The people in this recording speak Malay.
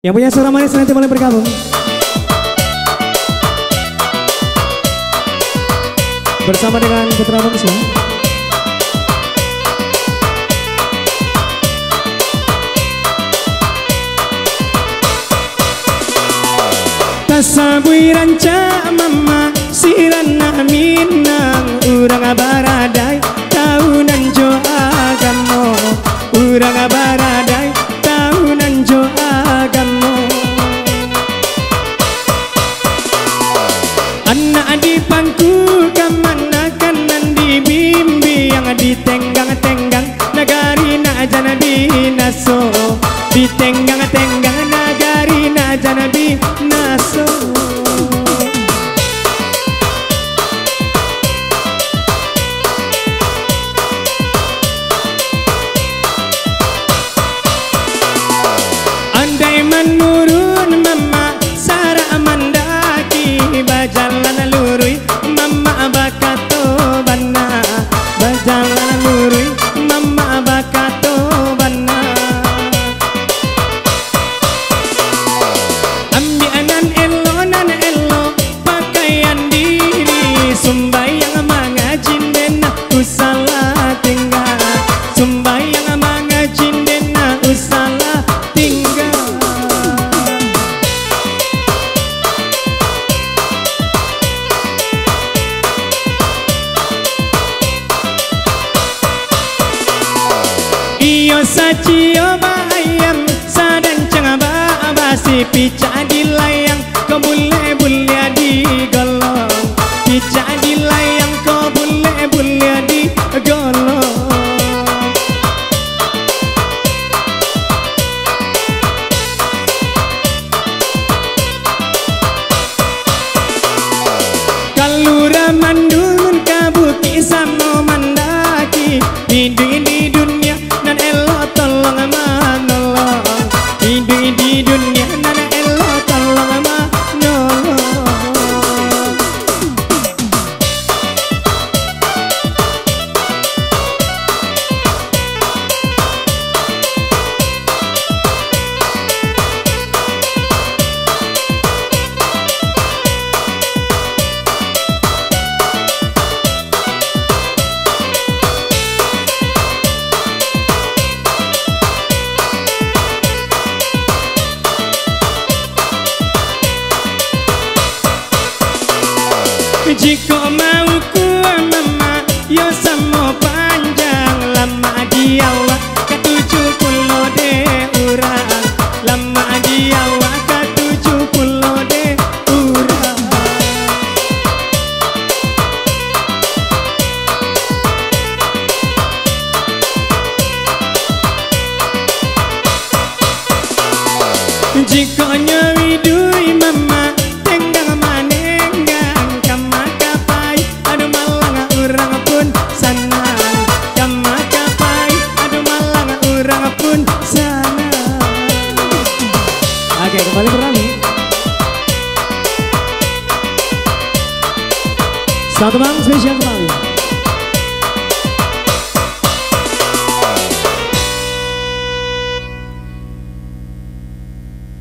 Yang punya suara manis nanti boleh bergabung. Bersama dengan Putra Bangsa. Tasabuiran ca mama sirana minang urang baradai tahunan jo agamo urang baradai tahunan jo agamo anak di pangku kamana kanan di bimbi yang ditenggang-tenggang nagari na jana binaso ditenggang-tenggang nagari na jana binaso. Andai menurun mama sara mendaki bajalan lurui mama bakato bana bajalan lurui mama bakato bana ambianan elo pakaian diri sumbayang mangajin dena usala tinggal sumbayang mangajin dena usala tinggal. Iyo sacio bayam sadan cengaba basi pica di layang kau bule di golong pica di layang kau bule di golong. Kalura mandun kabuki sama mandaki di dunia nan elo tolong manolong di dunia nan elo tolong manolong. Jika mau ku mama yo samo panjang lama diawa ke-70 de urang lama diawa ke-70 de urang. Jika nyawi dui mama tenggang manenggang kama kapai adu malang urang pun sana kama kapai adu malang urang pun sana. Oke, kembali berani. Satu bang spesial kembali.